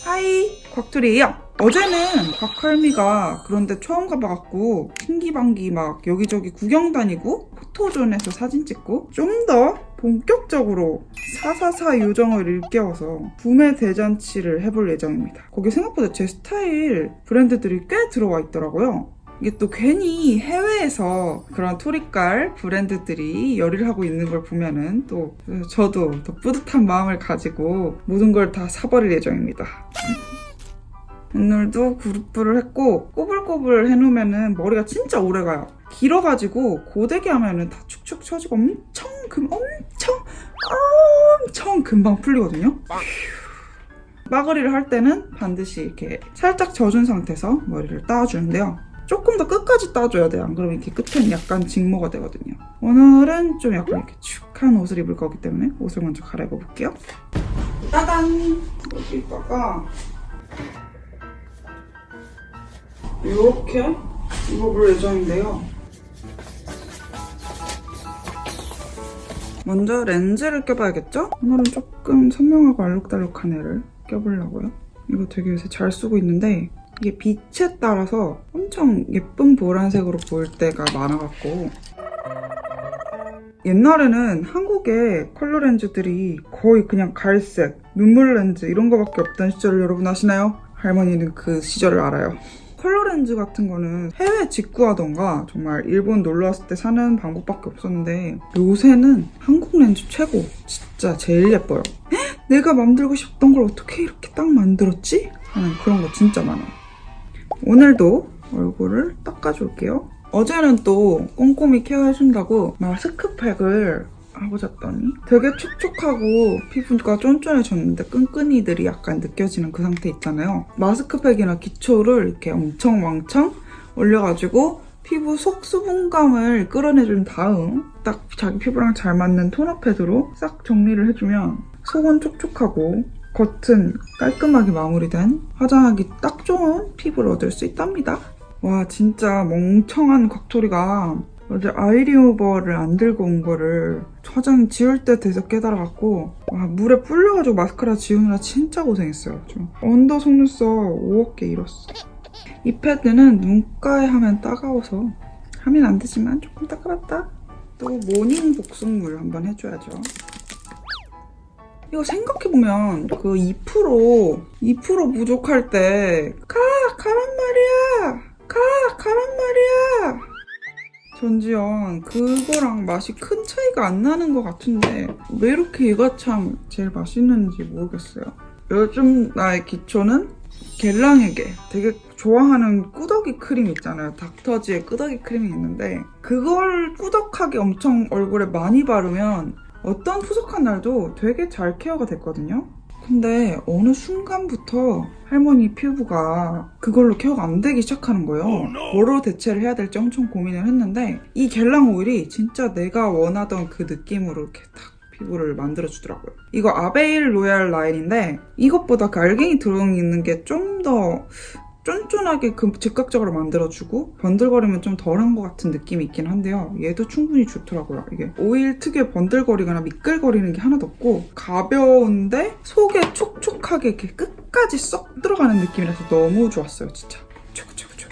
하이, 곽토리예요. 어제는 곽할미가 그런데 처음 가봐갖고 신기방기 막 여기저기 구경 다니고 포토존에서 사진 찍고 좀 더 본격적으로 444 요정을 일깨워서 구매 대잔치를 해볼 예정입니다. 거기 생각보다 제 스타일 브랜드들이 꽤 들어와 있더라고요. 이게 또 괜히 해외에서 그런 토리깔 브랜드들이 열의를 하고 있는 걸 보면은 또 저도 더 뿌듯한 마음을 가지고 모든 걸 다 사버릴 예정입니다. 오늘도 그룹브를 했고 꼬불꼬불 해놓으면은 머리가 진짜 오래가요. 길어가지고 고데기 하면은 다 축축 처지고 엄청 금방 풀리거든요. 마거리를 할 때는 반드시 이렇게 살짝 젖은 상태에서 머리를 따주는데요. 조금 더 끝까지 따줘야 돼요. 안 그러면 이렇게 끝에는 약간 직모가 되거든요. 오늘은 좀 약간 이렇게 축한 옷을 입을 거기 때문에 옷을 먼저 갈아입어 볼게요. 따단! 여기다가 이렇게 입어볼 예정인데요. 먼저 렌즈를 껴봐야겠죠? 오늘은 조금 선명하고 알록달록한 애를 껴보려고요. 이거 되게 요새 잘 쓰고 있는데 이게 빛에 따라서 엄청 예쁜 보라색으로 보일 때가 많아갖고 옛날에는 한국의 컬러 렌즈들이 거의 그냥 갈색, 눈물 렌즈 이런 거밖에 없던 시절을 여러분 아시나요? 할머니는 그 시절을 알아요. 컬러 렌즈 같은 거는 해외 직구하던가 정말 일본 놀러 왔을 때 사는 방법밖에 없었는데 요새는 한국 렌즈 최고! 진짜 제일 예뻐요. 내가 만들고 싶던 걸 어떻게 이렇게 딱 만들었지? 하는 그런 거 진짜 많아요. 오늘도 얼굴을 닦아줄게요. 어제는 또 꼼꼼히 케어해준다고 마스크팩을 하고 잤더니 되게 촉촉하고 피부가 쫀쫀해졌는데 끈끈이들이 약간 느껴지는 그 상태 있잖아요. 마스크팩이나 기초를 이렇게 엄청 왕창 올려가지고 피부 속 수분감을 끌어내준 다음 딱 자기 피부랑 잘 맞는 토너 패드로 싹 정리를 해주면 속은 촉촉하고 겉은 깔끔하게 마무리된 화장하기 딱 좋은 피부를 얻을 수 있답니다. 와 진짜 멍청한 곽토리가 어제 아이 리무버를 안 들고 온 거를 화장 지울 때 돼서 깨달아갖고 와 물에 불려가지고 마스카라 지우느라 진짜 고생했어요. 좀 언더 속눈썹 5억 개 잃었어. 이 패드는 눈가에 하면 따가워서 하면 안 되지만 조금 닦아봤다. 또 모닝 복숭물 한번 해줘야죠. 이거 생각해보면 그 2% 부족할 때 가란 말이야! 가란 말이야! 전지현 그거랑 맛이 큰 차이가 안 나는 것 같은데 왜 이렇게 얘가 참 제일 맛있는지 모르겠어요. 요즘 나의 기초는 겔랑에게 되게 좋아하는 꾸덕이 크림 있잖아요. 닥터지의 꾸덕이 크림이 있는데 그걸 꾸덕하게 엄청 얼굴에 많이 바르면 어떤 푸석한 날도 되게 잘 케어가 됐거든요. 근데 어느 순간부터 할머니 피부가 그걸로 케어가 안 되기 시작하는 거예요. 뭐로 대체를 해야 될지 엄청 고민을 했는데 이 겔랑 오일이 진짜 내가 원하던 그 느낌으로 이렇게 딱 피부를 만들어주더라고요. 이거 아베일 로얄 라인인데 이것보다 그 알갱이 들어있는 게 좀 더 쫀쫀하게 즉각적으로 만들어주고 번들거리면 좀 덜한 것 같은 느낌이 있긴 한데요. 얘도 충분히 좋더라고요. 이게 오일 특유의 번들거리거나 미끌거리는 게 하나도 없고 가벼운데 속에 촉촉하게 이렇게 끝까지 쏙 들어가는 느낌이라서 너무 좋았어요. 진짜 촉촉촉.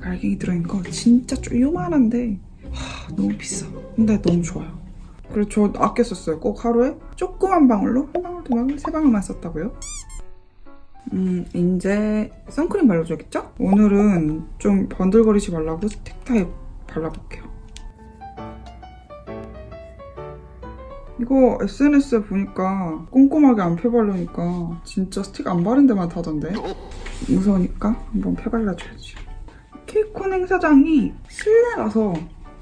알갱이 들어있는 거 진짜 좀 요만한데 너무 비싸. 근데 너무 좋아요. 그리고 저 아껴 썼어요. 꼭 하루에 조그만 방울로 한 방울, 두 방울, 세 방울만 썼다고요. 이제 선크림 발라줘야겠죠? 오늘은 좀 번들거리지 말라고 스틱 타입 발라볼게요. 이거 SNS에 보니까 꼼꼼하게 안 펴바르니까 진짜 스틱 안 바른 데만 타던데 무서우니까 한번 펴발라줘야지. 케이콘 행사장이 실내라서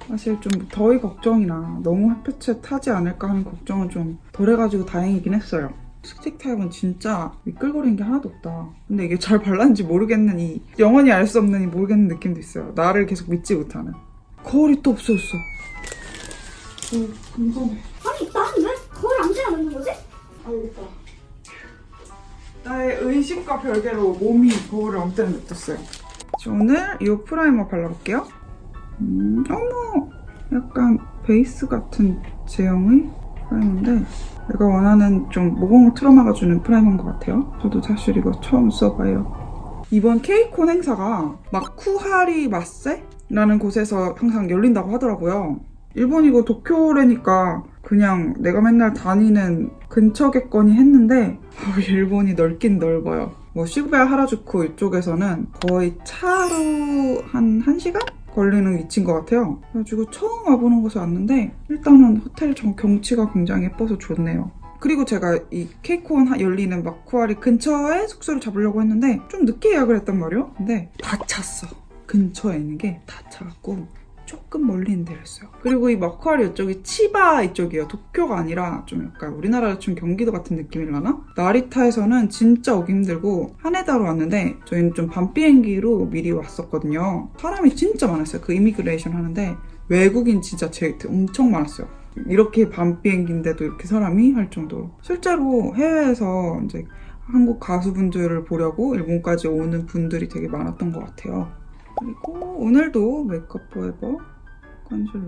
사실 좀 더위 걱정이나 너무 햇볕에 타지 않을까 하는 걱정은 좀 덜해가지고 다행이긴 했어요. 스틱 타입은 진짜 미끌거리는 게 하나도 없다. 근데 이게 잘 발랐는지 모르겠는 영원히 알 수 없는 모르겠는 느낌도 있어요. 나를 계속 믿지 못하는. 거울이 또 없어졌어. 궁금해. 아니 난 왜 거울 안 재놓는 거지? 알겠다. 나의 의식과 별개로 몸이 거울을 아무 때나 냅뒀어요. 오늘 이 프라이머 발라볼게요. 어머! 약간 베이스 같은 제형의 프라이머인데 내가 원하는 좀 모공을 틀어막아주는 프라이머인 것 같아요. 저도 사실 이거 처음 써봐요. 이번 케이콘 행사가 마쿠하리 마세라는 곳에서 항상 열린다고 하더라고요. 일본이고 도쿄래니까 그냥 내가 맨날 다니는 근처겠거니 했는데 일본이 넓긴 넓어요. 뭐 시부야 하라주쿠 이쪽에서는 거의 차로 한 1시간? 걸리는 위치인 것 같아요. 그래가지고 처음 와보는 곳에 왔는데 일단은 호텔 경치가 굉장히 예뻐서 좋네요. 그리고 제가 이 케이콘 열리는 마쿠아리 근처에 숙소를 잡으려고 했는데 좀 늦게 예약을 했단 말이에요. 근데 다 찼어. 근처에 있는 게 다 차갖고 조금 멀리 있는 데였어요. 그리고 이 마쿠아리 이쪽이 치바 이쪽이에요. 도쿄가 아니라 좀 약간 우리나라 좀 경기도 같은 느낌이려나? 나리타에서는 진짜 오기 힘들고 하네다로 왔는데 저희는 좀 밤 비행기로 미리 왔었거든요. 사람이 진짜 많았어요. 그 이미그레이션 하는데 외국인 진짜 엄청 많았어요. 이렇게 밤 비행기인데도 이렇게 사람이 할 정도로. 실제로 해외에서 이제 한국 가수분들을 보려고 일본까지 오는 분들이 되게 많았던 것 같아요. 그리고 오늘도 메이크업 포에버 컨실러.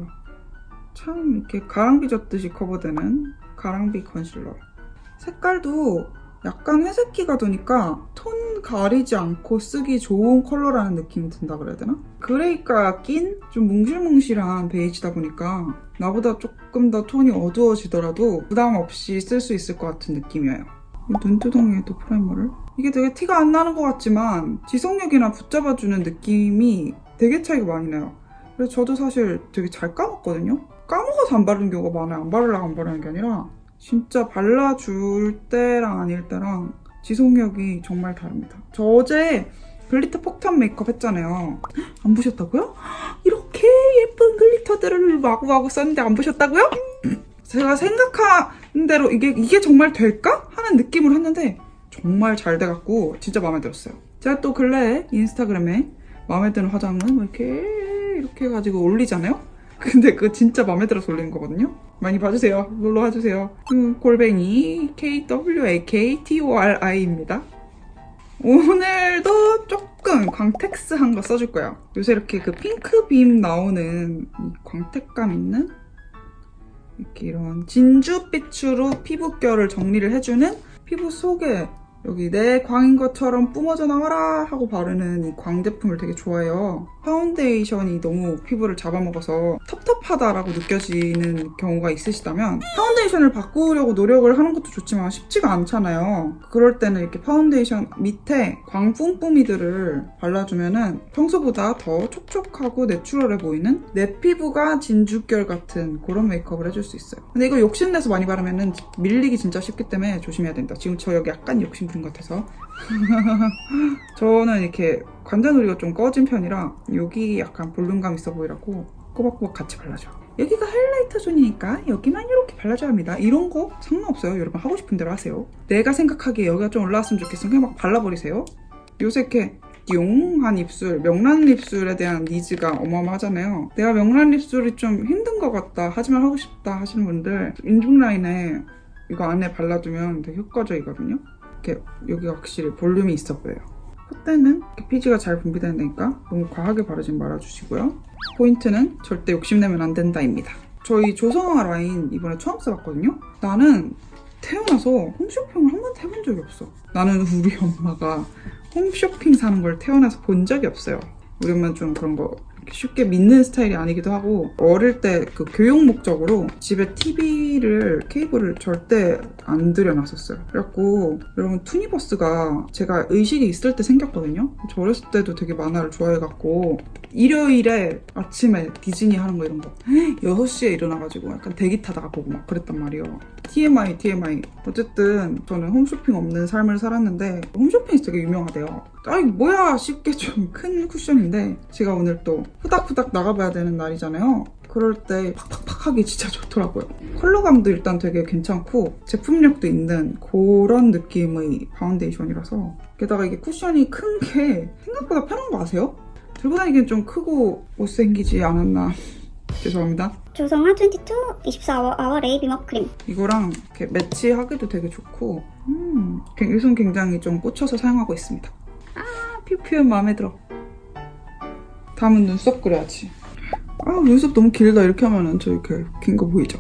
참 이렇게 가랑비 젖듯이 커버되는 가랑비 컨실러. 색깔도 약간 회색기가 도니까 톤 가리지 않고 쓰기 좋은 컬러라는 느낌이 든다 그래야 되나? 그레이가 낀 좀 뭉실뭉실한 베이지다 보니까 나보다 조금 더 톤이 어두워지더라도 부담 없이 쓸 수 있을 것 같은 느낌이에요. 눈두덩이에도 프라이머를. 이게 되게 티가 안 나는 것 같지만 지속력이나 붙잡아주는 느낌이 되게 차이가 많이 나요. 그래서 저도 사실 되게 잘 까먹거든요. 까먹어서 안 바르는 경우가 많아요. 안 바르려고 안 바르는 게 아니라 진짜 발라줄 때랑 아닐 때랑 지속력이 정말 다릅니다. 저 어제 글리터 폭탄 메이크업 했잖아요. 안 보셨다고요? 이렇게 예쁜 글리터들을 마구마구 썼는데 안 보셨다고요? 제가 생각한 대로 이게 정말 될까? 하는 느낌으로 했는데 정말 잘 돼갖고 진짜 마음에 들었어요. 제가 또 근래에 인스타그램에 마음에 드는 화장은 뭐 이렇게 해가지고 올리잖아요? 근데 그거 진짜 마음에 들어서 올리는 거거든요? 많이 봐주세요. 놀러 와주세요. 골뱅이 KWAKTORI입니다. 오늘도 조금 광택스한 거 써줄 거예요. 요새 이렇게 그 핑크빔 나오는 이 광택감 있는 이렇게 이런 진주빛으로 피부결을 정리를 해주는 피부 속에 여기 내 광인 것처럼 뿜어져 나와라 하고 바르는 이 광 제품을 되게 좋아해요. 파운데이션이 너무 피부를 잡아먹어서 텁텁하다라고 느껴지는 경우가 있으시다면 파운데이션을 바꾸려고 노력을 하는 것도 좋지만 쉽지가 않잖아요. 그럴 때는 이렇게 파운데이션 밑에 광 뿜뿜이들을 발라주면은 평소보다 더 촉촉하고 내추럴해 보이는 내 피부가 진주결 같은 그런 메이크업을 해줄 수 있어요. 근데 이거 욕심내서 많이 바르면은 밀리기 진짜 쉽기 때문에 조심해야 된다. 지금 저 여기 약간 욕심 부린 것 같아서 저는 이렇게 관자놀이가 좀 꺼진 편이라 여기 약간 볼륨감 있어 보이라고 꼬박꼬박 같이 발라줘. 여기가 하이라이터 존이니까 여기만 이렇게 발라줘야 합니다. 이런 거 상관없어요. 여러분 하고 싶은 대로 하세요. 내가 생각하기에 여기가 좀 올라왔으면 좋겠으면 그냥 막 발라버리세요. 요새 이렇게 띵한 입술, 명란 입술에 대한 니즈가 어마어마하잖아요. 내가 명란 입술이 좀 힘든 것 같다 하지만 하고 싶다 하시는 분들 인중 라인에 이거 안에 발라두면 되게 효과적이거든요. 이렇게 여기가 확실히 볼륨이 있어 보여요. 콧대는 이렇게 피지가 잘 분비되니까 너무 과하게 바르지 말아주시고요. 포인트는 절대 욕심내면 안 된다입니다. 저희 조성아 라인 이번에 처음 써봤거든요. 나는 태어나서 홈쇼핑을 한 번도 해본 적이 없어. 나는 우리 엄마가 홈쇼핑 사는 걸 태어나서 본 적이 없어요. 우리 엄마는 좀 그런 거 쉽게 믿는 스타일이 아니기도 하고 어릴 때 그 교육 목적으로 집에 TV를 케이블을 절대 안 들여놨었어요. 그래갖고 여러분 투니버스가 제가 의식이 있을 때 생겼거든요. 저 어렸을 때도 되게 만화를 좋아해갖고 일요일에 아침에 디즈니 하는 거 이런 거 6시에 일어나가지고 약간 대기 타다가 보고 막 그랬단 말이에요. TMI. 어쨌든 저는 홈쇼핑 없는 삶을 살았는데 홈쇼핑이 되게 유명하대요. 아이 뭐야 쉽게 좀 큰 쿠션인데 제가 오늘 또 후닥후닥 나가봐야 되는 날이잖아요. 그럴 때 팍팍팍 하기 진짜 좋더라고요. 컬러감도 일단 되게 괜찮고 제품력도 있는 그런 느낌의 파운데이션이라서 게다가 이게 쿠션이 큰 게 생각보다 편한 거 아세요? 들고 다니기엔 좀 크고 못생기지 않았나. 죄송합니다. 조성아 22 24호 레이 빔업 크림. 이거랑 이렇게 매치하기도 되게 좋고 이 손 굉장히 좀 꽂혀서 사용하고 있습니다. 아, 피부 표현 마음에 들어. 다음은 눈썹 그려야지. 아, 눈썹 너무 길다. 이렇게 하면은 저 이렇게 긴 거 보이죠?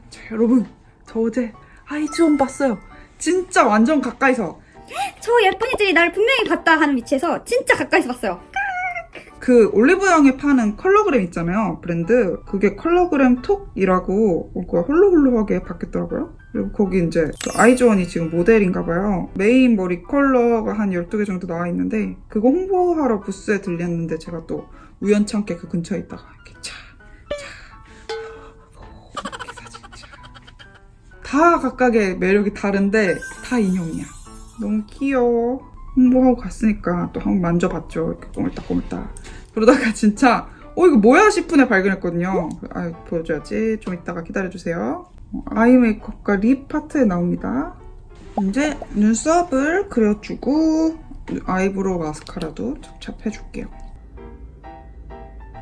자, 여러분, 저 어제 아이즈원 봤어요. 진짜 완전 가까이서. 저 예쁜이들이 나를 분명히 봤다 하는 위치에서 진짜 가까이서 봤어요. 그 올리브영에 파는 컬러그램 있잖아요. 브랜드. 그게 컬러그램 톡이라고 뭔가 홀로홀로하게 바뀌었더라고요. 그리고 거기 이제 아이즈원이 지금 모델인가 봐요. 메인 머리 컬러가 한 12개 정도 나와 있는데 그거 홍보하러 부스에 들렸는데 제가 또 우연찮게 그 근처에 있다가 이렇게 이렇게 사진 다 각각의 매력이 다른데 다 인형이야. 너무 귀여워. 홍보하고 갔으니까 또 한번 만져봤죠. 이렇게 꼬물딱꼬물딱. 그러다가 진짜 이거 뭐야 싶은 애 발견했거든요. 아, 보여줘야지. 좀 이따가 기다려주세요. 아이 메이크업과 립 파트에 나옵니다. 이제 눈썹을 그려주고 아이브로우 마스카라도 찹찹해줄게요.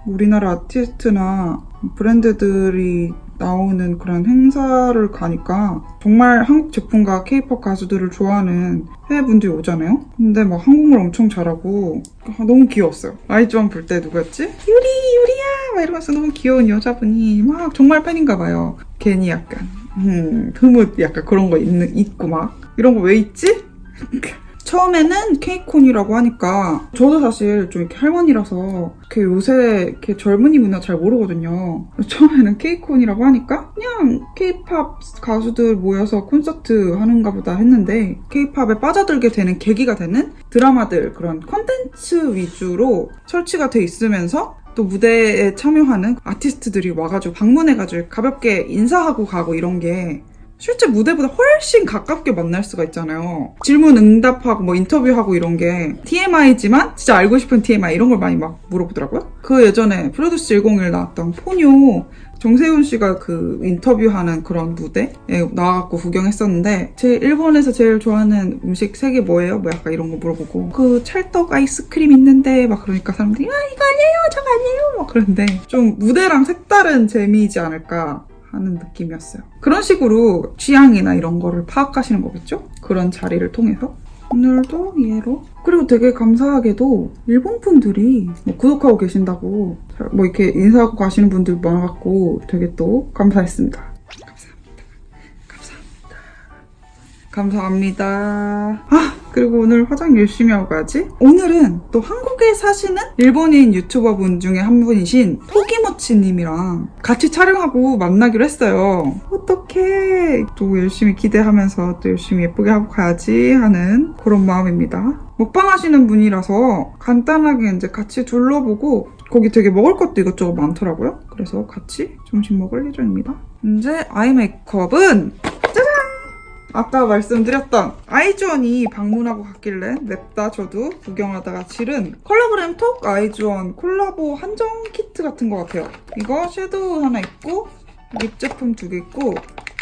우리나라 아티스트나 브랜드들이 나오는 그런 행사를 가니까 정말 한국 제품과 케이팝 가수들을 좋아하는 해외 분들이 오잖아요? 근데 막 한국말 엄청 잘하고 너무 귀여웠어요. 아이즈원 볼 때 누구였지? 유리야! 막 이러면서 너무 귀여운 여자분이 막 정말 팬인가 봐요. 괜히 약간 흐뭇 약간 그런 거 있고 막 이런 거 왜 있지? 처음에는 케이콘이라고 하니까 저도 사실 좀 이렇게 할머니라서 이렇게 요새 이렇게 젊은이 문화 잘 모르거든요. 처음에는 케이콘이라고 하니까 그냥 케이팝 가수들 모여서 콘서트 하는가 보다 했는데 케이팝에 빠져들게 되는 계기가 되는 드라마들 그런 컨텐츠 위주로 설치가 돼 있으면서 또 무대에 참여하는 아티스트들이 와가지고 방문해가지고 가볍게 인사하고 가고 이런 게 실제 무대보다 훨씬 가깝게 만날 수가 있잖아요. 질문 응답하고 뭐 인터뷰하고 이런 게 TMI지만 진짜 알고 싶은 TMI 이런 걸 많이 막 물어보더라고요. 그 예전에 프로듀스 101 나왔던 포뇨 정세훈 씨가 그 인터뷰하는 그런 무대에 나와갖고 구경했었는데 제 일본에서 제일 좋아하는 음식 3개 뭐예요? 뭐 약간 이런 거 물어보고 그 찰떡 아이스크림 있는데 막 그러니까 사람들이 이거 아니에요 저거 아니에요 막 그러는데 좀 무대랑 색다른 재미이지 않을까 하는 느낌이었어요. 그런 식으로 취향이나 이런 거를 파악하시는 거겠죠? 그런 자리를 통해서. 오늘도 얘로. 그리고 되게 감사하게도 일본 분들이 뭐 구독하고 계신다고 뭐 이렇게 인사하고 가시는 분들 많아갖고 되게 또 감사했습니다. 감사합니다. 아, 그리고 오늘 화장 열심히 하고 가야지. 오늘은 또 한국에 사시는 일본인 유튜버 분 중에 한 분이신 토기모치님이랑 같이 촬영하고 만나기로 했어요. 어떡해. 또 열심히 기대하면서 또 열심히 예쁘게 하고 가야지 하는 그런 마음입니다. 먹방 하시는 분이라서 간단하게 이제 같이 둘러보고 거기 되게 먹을 것도 이것저것 많더라고요. 그래서 같이 점심 먹을 예정입니다. 이제 아이 메이크업은 아까 말씀드렸던 아이즈원이 방문하고 갔길래 냅다 저도 구경하다가 지른 컬러그램 톡 아이즈원 콜라보 한정 키트 같은 것 같아요. 이거 섀도우 하나 있고 립 제품 2개 있고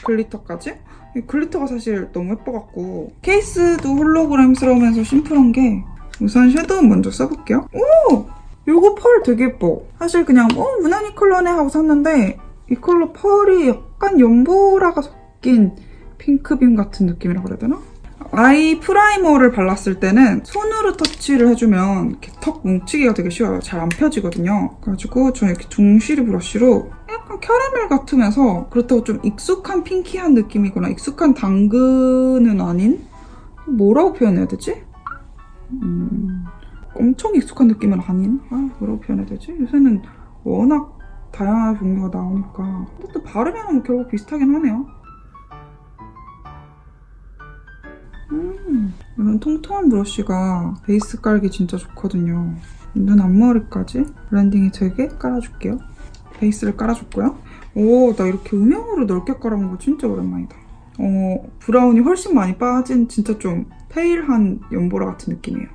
글리터까지? 이 글리터가 사실 너무 예뻐갖고 케이스도 홀로그램스러우면서 심플한 게 우선 섀도우 먼저 써볼게요. 오! 이거 펄 되게 예뻐. 사실 그냥 무난히 컬러네 하고 샀는데 이 컬러 펄이 약간 연보라가 섞인 핑크빔 같은 느낌이라고 그래야 되나? 아이 프라이머를 발랐을 때는 손으로 터치를 해주면 이렇게 턱 뭉치기가 되게 쉬워요. 잘 안 펴지거든요. 그래가지고 저는 이렇게 중시리 브러쉬로 약간 캐러멜 같으면서 그렇다고 좀 익숙한 핑키한 느낌이거나 익숙한 당근은 아닌? 뭐라고 표현해야 되지? 엄청 익숙한 느낌은 아닌? 뭐라고 표현해야 되지? 요새는 워낙 다양한 종류가 나오니까 근데 또 바르면 결국 비슷하긴 하네요. 이런 통통한 브러쉬가 베이스 깔기 진짜 좋거든요. 눈 앞머리까지 블렌딩이 되게 깔아줄게요. 베이스를 깔아줬고요. 오, 나 이렇게 음영으로 넓게 깔아본 거 진짜 오랜만이다. 브라운이 훨씬 많이 빠진 진짜 좀 페일한 연보라 같은 느낌이에요.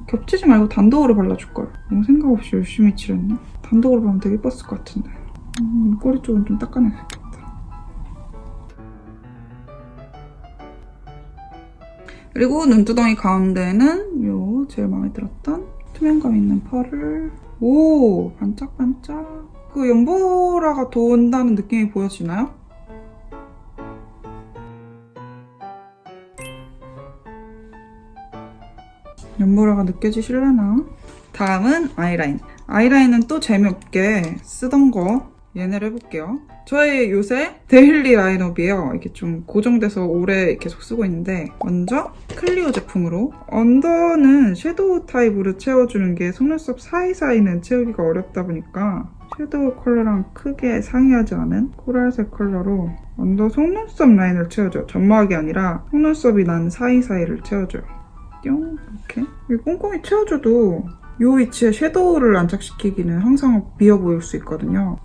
겹치지 말고 단독으로 발라줄걸. 너무 생각 없이 열심히 칠했네. 단독으로 바르면 되게 예뻤을 것 같은데. 꼬리 쪽은 좀 닦아내야겠다. 그리고 눈두덩이 가운데는 요 제일 마음에 들었던 투명감 있는 펄을 오 반짝반짝 그 연보라가 돈다는 느낌이 보여지나요? 연보라가 느껴지실려나? 다음은 아이라인. 아이라인은 또 재미없게 쓰던 거 얘네를 해볼게요. 저의 요새 데일리 라인업이에요. 이게 좀 고정돼서 오래 계속 쓰고 있는데 먼저 클리오 제품으로 언더는 섀도우 타입으로 채워주는 게 속눈썹 사이사이는 채우기가 어렵다 보니까 섀도우 컬러랑 크게 상이하지 않은 코랄색 컬러로 언더 속눈썹 라인을 채워줘요. 점막이 아니라 속눈썹이 난 사이사이를 채워줘요. 뿅 이렇게 꼼꼼히 채워줘도 이 위치에 섀도우를 안착시키기는 항상 비어 보일 수 있거든요.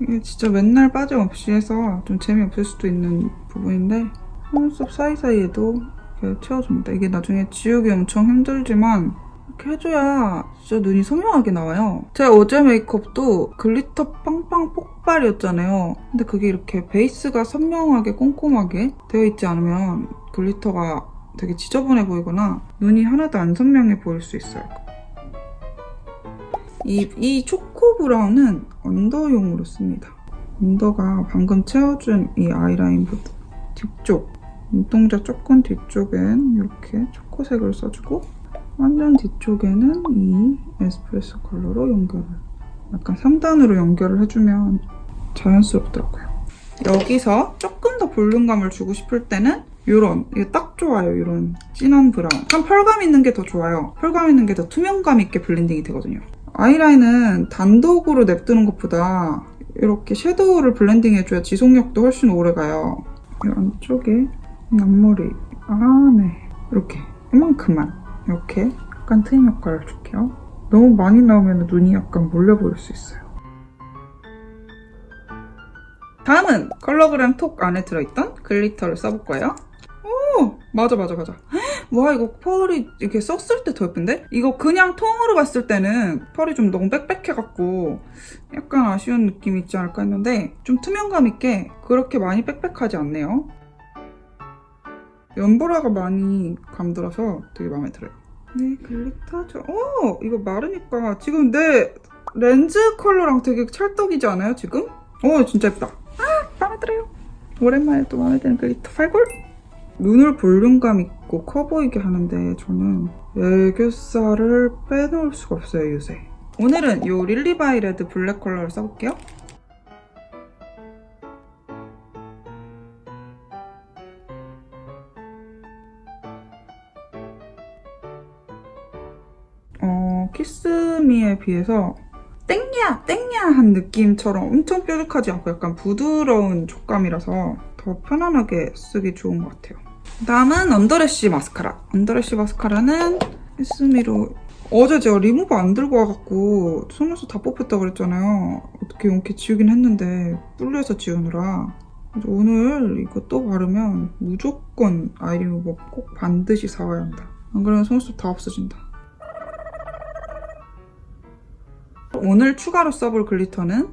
이게 진짜 맨날 빠짐없이 해서 좀 재미없을 수도 있는 부분인데 속눈썹 사이사이에도 이렇게 채워줍니다. 이게 나중에 지우기 엄청 힘들지만 이렇게 해줘야 진짜 눈이 선명하게 나와요. 제 어제 메이크업도 글리터 빵빵 폭발이었잖아요. 근데 그게 이렇게 베이스가 선명하게 꼼꼼하게 되어 있지 않으면 글리터가 되게 지저분해 보이거나 눈이 하나도 안 선명해 보일 수 있어요. 이 초코 브라운은 언더용으로 씁니다. 언더가 방금 채워준 이 아이라인보다 뒤쪽, 눈동자 조금 뒤쪽엔 이렇게 초코색을 써주고 완전 뒤쪽에는 이 에스프레소 컬러로 연결을 약간 3단으로 연결을 해주면 자연스럽더라고요. 여기서 조금 더 볼륨감을 주고 싶을 때는 이게 딱 좋아요. 이런 진한 브라운. 약간 펄감 있는 게 더 좋아요. 펄감 있는 게 더 투명감 있게 블렌딩이 되거든요. 아이라인은 단독으로 냅두는 것보다 이렇게 섀도우를 블렌딩 해줘야 지속력도 훨씬 오래가요. 이 안쪽에 앞머리 안에 이렇게 이만큼만 이렇게 약간 트임 효과를 줄게요. 너무 많이 나오면 눈이 약간 몰려 보일 수 있어요. 다음은 컬러그램 톡 안에 들어있던 글리터를 써볼 거예요. 오! 맞아. 와 이거 펄이 이렇게 썼을 때 더 예쁜데? 이거 그냥 통으로 봤을 때는 펄이 좀 너무 빽빽해갖고 약간 아쉬운 느낌이 있지 않을까 했는데 좀 투명감 있게 그렇게 많이 빽빽하지 않네요. 연보라가 많이 감돌아서 되게 마음에 들어요. 네, 글리터 오! 이거 마르니까 지금 내 렌즈 컬러랑 되게 찰떡이지 않아요, 지금? 오, 진짜 예쁘다. 마음에 들어요. 오랜만에 또 마음에 드는 글리터 팔골. 눈을 볼륨감 있고 커 보이게 하는데 저는 애교살을 빼놓을 수가 없어요, 요새. 오늘은 이 릴리바이레드 블랙 컬러를 써볼게요. 키스미에 비해서 땡야한 느낌처럼 엄청 뾰족하지 않고 약간 부드러운 촉감이라서 더 편안하게 쓰기 좋은 것 같아요. 다음은 언더래쉬 마스카라. 언더래쉬 마스카라는 키스미로 어제 제가 리무버 안 들고 와갖고 속눈썹 다 뽑혔다고 그랬잖아요. 어떻게 용케 지우긴 했는데 뿔려서 지우느라. 그래서 오늘 이거 또 바르면 무조건 아이 리무버 꼭 반드시 사와야 한다. 안 그러면 속눈썹 다 없어진다. 오늘 추가로 써볼 글리터는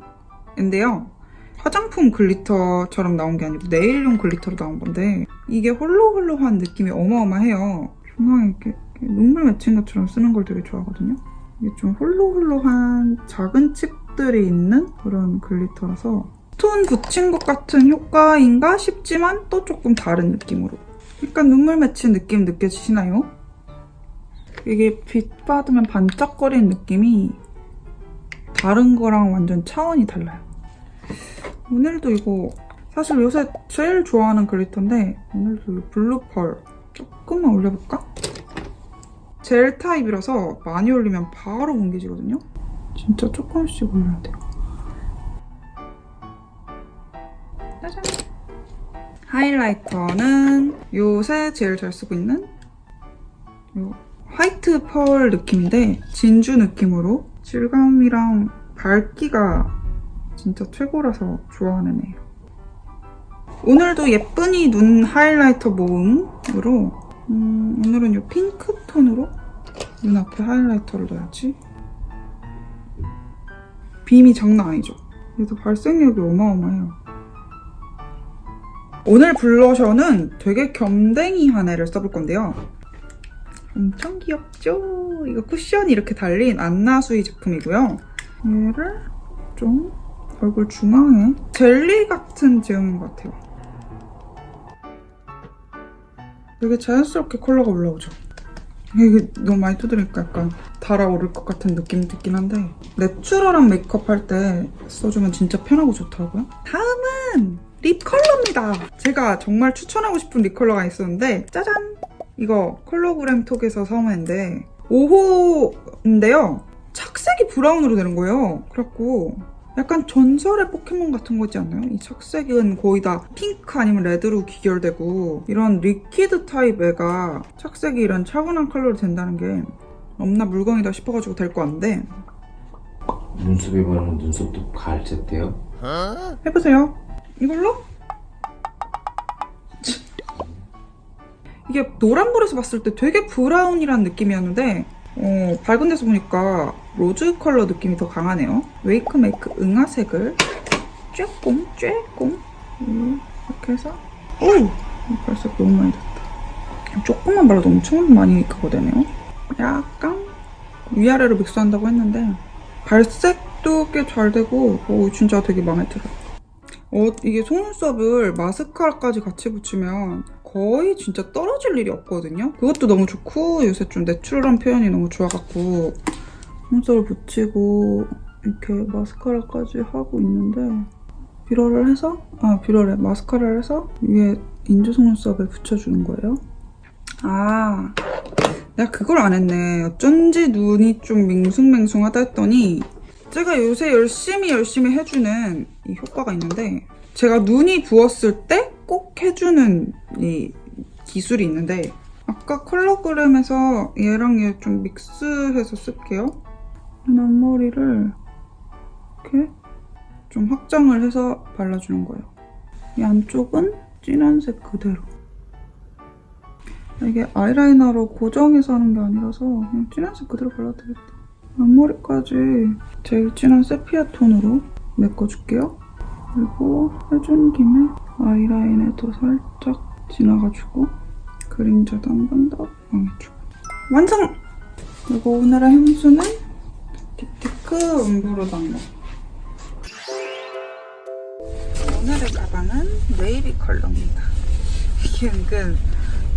인데요. 화장품 글리터처럼 나온 게 아니고 네일용 글리터로 나온 건데 이게 홀로홀로한 느낌이 어마어마해요. 중앙에 이렇게 눈물 맺힌 것처럼 쓰는 걸 되게 좋아하거든요. 이게 좀 홀로홀로한 작은 칩들이 있는 그런 글리터라서 톤 붙인 것 같은 효과인가 싶지만 또 조금 다른 느낌으로 약간 눈물 맺힌 느낌 느껴지시나요? 이게 빛 받으면 반짝거리는 느낌이 다른 거랑 완전 차원이 달라요. 오늘도 이거 사실 요새 제일 좋아하는 글리터인데 오늘도 블루펄 조금만 올려볼까? 젤 타입이라서 많이 올리면 바로 뭉개지거든요? 진짜 조금씩 올려야 돼요. 짜잔! 하이라이터는 요새 제일 잘 쓰고 있는 요 화이트 펄 느낌인데 진주 느낌으로 질감이랑 밝기가 진짜 최고라서 좋아하는 애예요. 오늘도 예쁜이 눈 하이라이터 모음으로 오늘은 이 핑크 톤으로 눈앞에 하이라이터를 넣어야지. 빔이 장난 아니죠? 그래도 발색력이 어마어마해요. 오늘 블러셔는 되게 겸댕이한 애를 써볼 건데요. 엄청 귀엽죠? 이거 쿠션이 이렇게 달린 안나수이 제품이고요. 얘를 좀 얼굴 중앙에 젤리 같은 제형인 것 같아요. 되게 자연스럽게 컬러가 올라오죠. 이게 너무 많이 두드리니까 약간 달아오를 것 같은 느낌이 들긴 한데 내추럴한 메이크업 할 때 써주면 진짜 편하고 좋더라고요. 다음은 립 컬러입니다. 제가 정말 추천하고 싶은 립 컬러가 있었는데 짜잔! 이거 컬러그램 톡에서 사온했는데 5호인데요. 착색이 브라운으로 되는 거예요. 그래갖고 약간 전설의 포켓몬 같은 거지 않나요? 이 착색은 거의 다 핑크 아니면 레드로 귀결되고 이런 리퀴드 타입 애가 착색이 이런 차분한 컬러로 된다는 게 넘나 물건이다 싶어가지고 데리고 왔는데 눈썹에 바르면 눈썹도 갈색돼요? 해보세요. 이걸로? 이게 노란불에서 봤을 때 되게 브라운이란 느낌이었는데 밝은 데서 보니까 로즈 컬러 느낌이 더 강하네요. 웨이크메이크 응아색을 쬐꼼 이렇게 해서 오! 발색 너무 많이 됐다. 조금만 발라도 엄청 많이 커버되네요. 약간 위아래로 믹스한다고 했는데 발색도 꽤 잘 되고 진짜 되게 마음에 들어요. 이게 속눈썹을 마스카라까지 같이 붙이면 거의 진짜 떨어질 일이 없거든요. 그것도 너무 좋고 요새 좀 내추럴한 표현이 너무 좋아갖고 속눈썹을 붙이고 이렇게 마스카라까지 하고 있는데 마스카라를 해서 위에 인조 속눈썹에 붙여주는 거예요. 아, 내가 그걸 안 했네. 어쩐지 눈이 좀 밍숭맹숭하다 했더니 제가 요새 열심히 해주는 이 효과가 있는데 제가 눈이 부었을 때 꼭 해주는 이 기술이 있는데 아까 컬러그램에서 얘랑 얘 좀 믹스해서 쓸게요. 눈 앞머리를 이렇게 좀 확장을 해서 발라주는 거예요. 이 안쪽은 진한 색 그대로. 이게 아이라이너로 고정해서 하는 게 아니라서 그냥 진한 색 그대로 발라도 되겠다. 앞머리까지 제일 진한 세피아 톤으로 메꿔줄게요. 그리고 해준 김에 아이라인에도 살짝 지나가지고 그림자도 한 번 더 망해주고 완성! 그리고 오늘의 향수는 딥티크 음브로 당로. 오늘의 가방은 네이비 컬러입니다. 이게 은근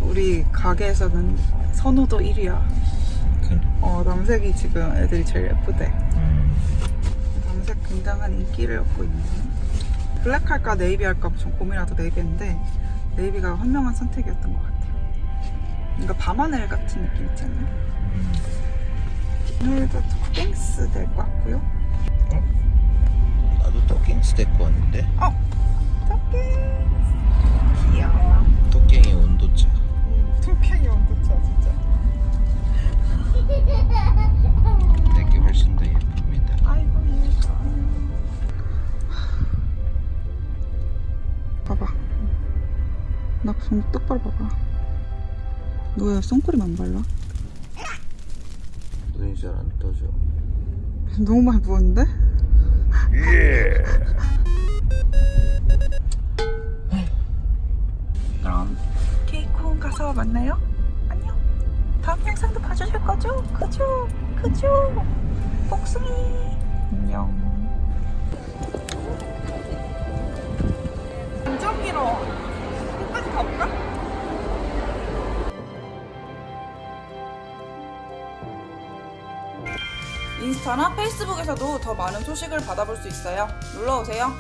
우리 가게에서는 선호도 1위야. 남색이 지금 애들이 제일 예쁘대. 남색 굉장한 인기를 얻고 있는. 블랙 할까 네이비 할까 좀 고민하다 네이비 했는데 네이비가 현명한 선택이었던 것 같아요. 뭔가 밤하늘 같은 느낌 있지 않나요? 오늘도 토킹스 될 것 같고요. 나도 토킹스 데리고 왔는데. 토킹스 귀여워. 토깽이 온도차. 토킹이 온도차 진짜. 내게 훨씬 더 예쁩니다. 아이고 예뻐. 봐봐. 나 좀 똑바로 봐봐. 너 왜 선크림 안 발라? 눈이 잘 안 떠져. 너무 많이 부었는데? 그럼 케이콘 가서 만나요. 안녕. 다음 영상도 봐주실 거죠? 그죠? 복숭이. 안녕. 완전 길어. 끝까지 가볼까? 인스타나 페이스북에서도 더 많은 소식을 받아볼 수 있어요. 놀러오세요.